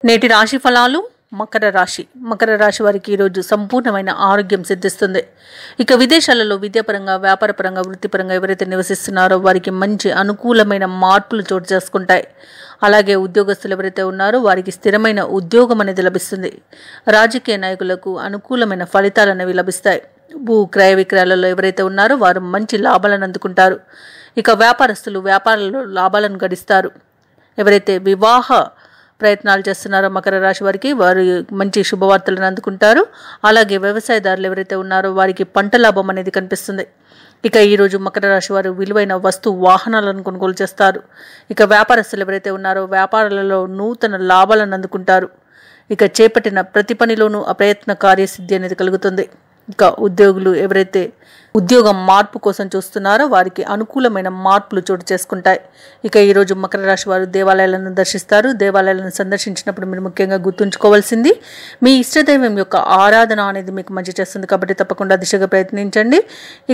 నేటి రాశి ఫలాలు. మకర రాశి వారికి ఈరోజు సంపూర్ణమైన ఆరోగ్యం సిద్ధిస్తుంది. ఇక విదేశాలలో విద్యాపరంగా, వ్యాపారపరంగా, వృత్తిపరంగా ఎవరైతే నివసిస్తున్నారో వారికి మంచి అనుకూలమైన మార్పులు చోటు చేసుకుంటాయి. అలాగే ఉద్యోగస్తులు ఎవరైతే ఉన్నారో వారికి స్థిరమైన ఉద్యోగం అనేది లభిస్తుంది. రాజకీయ నాయకులకు అనుకూలమైన ఫలితాలు అనేవి లభిస్తాయి. భూ క్రయ విక్రయాలలో ఎవరైతే ఉన్నారో వారు మంచి లాభాలను అందుకుంటారు. ఇక వ్యాపారస్తులు వ్యాపారాల్లో లాభాలను గడిస్తారు. ఎవరైతే వివాహ ప్రయత్నాలు చేస్తున్నారో మకర రాశి వారికి వారు మంచి శుభవార్తలను అందుకుంటారు. అలాగే వ్యవసాయదారులు ఎవరైతే ఉన్నారో వారికి పంట లాభం అనేది కనిపిస్తుంది. ఇక ఈరోజు మకర రాశి వారు విలువైన వాహనాలను కొనుగోలు చేస్తారు. ఇక వ్యాపారస్తులు ఎవరైతే ఉన్నారో వ్యాపారాలలో నూతన లాభాలను అందుకుంటారు. ఇక చేపట్టిన ప్రతి పనిలోనూ అప్రయత్న కార్యసిద్ధి అనేది కలుగుతుంది. ఇక ఉద్యోగులు ఎవరైతే ఉద్యోగం మార్పు కోసం చూస్తున్నారో వారికి అనుకూలమైన మార్పులు చోటు చేసుకుంటాయి. ఇక ఈరోజు మకర రాశి వారు దేవాలయాలను దర్శిస్తారు. దేవాలయాలను సందర్శించినప్పుడు మీరు ముఖ్యంగా గుర్తుంచుకోవాల్సింది మీ ఇష్టదైవం యొక్క ఆరాధన అనేది మీకు మంచి చేస్తుంది. కాబట్టి తప్పకుండా దిశగా ప్రయత్నించండి.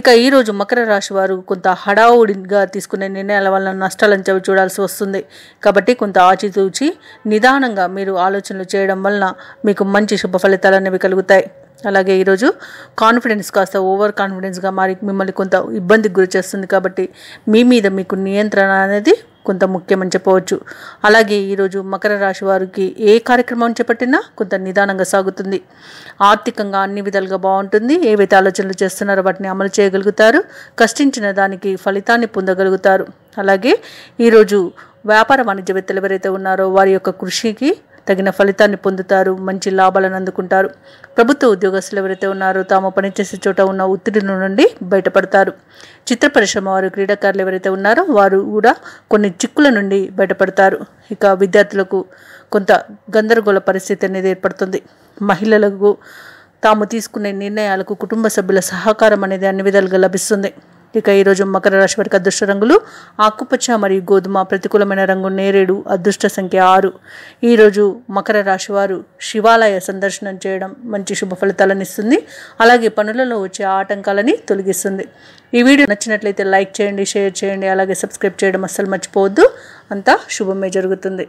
ఇక ఈరోజు మకర రాశి వారు కొంత హడావుడిగా తీసుకునే నిర్ణయాల వలన నష్టాలను చవి చూడాల్సి వస్తుంది. కాబట్టి కొంత ఆచితూచి నిదానంగా మీరు ఆలోచనలు చేయడం వలన మీకు మంచి శుభ ఫలితాలు అనేవి కలుగుతాయి. అలాగే ఈరోజు కాన్ఫిడెన్స్ కాస్త ఓవర్ కాన్ఫిడెన్స్గా మారి మిమ్మల్ని కొంత ఇబ్బందికి గురి చేస్తుంది. కాబట్టి మీ మీద మీకు నియంత్రణ అనేది కొంత ముఖ్యమని చెప్పవచ్చు. అలాగే ఈరోజు మకర రాశి వారికి ఏ కార్యక్రమం చేపట్టినా కొంత నిదానంగా సాగుతుంది. ఆర్థికంగా అన్ని విధాలుగా బాగుంటుంది. ఏవైతే ఆలోచనలు చేస్తున్నారో వాటిని అమలు చేయగలుగుతారు. కష్టించిన దానికి ఫలితాన్ని పొందగలుగుతారు. అలాగే ఈరోజు వ్యాపార వాణిజ్యవేత్తలు ఎవరైతే ఉన్నారో వారి యొక్క కృషికి తగిన ఫలితాన్ని పొందుతారు. మంచి లాభాలను అందుకుంటారు. ప్రభుత్వ ఉద్యోగస్తులు ఎవరైతే ఉన్నారో తాము పనిచేసే చోట ఉన్న ఒత్తిడి నుండి బయటపడతారు. చిత్ర పరిశ్రమ వారు, క్రీడాకారులు ఎవరైతే ఉన్నారో వారు కూడా కొన్ని చిక్కుల నుండి బయటపడతారు. ఇక విద్యార్థులకు కొంత గందరగోళ పరిస్థితి అనేది ఏర్పడుతుంది. మహిళలకు తాము తీసుకునే నిర్ణయాలకు కుటుంబ సభ్యుల సహకారం అనేది అన్ని విధాలుగా లభిస్తుంది. ఇక ఈరోజు మకర రాశి వారికి అదృష్ట రంగులు ఆకుపచ్చ మరియు గోధుమ. ప్రతికూలమైన రంగు నేరేడు. అదృష్ట సంఖ్య 6. ఈరోజు మకర రాశి వారు శివాలయ సందర్శనం చేయడం మంచి శుభ ఫలితాలను ఇస్తుంది. అలాగే పనులలో వచ్చే ఆటంకాలని తొలగిస్తుంది. ఈ వీడియో నచ్చినట్లయితే లైక్ చేయండి, షేర్ చేయండి, అలాగే సబ్స్క్రైబ్ చేయడం అస్సలు మర్చిపోవద్దు. అంతా శుభమే జరుగుతుంది.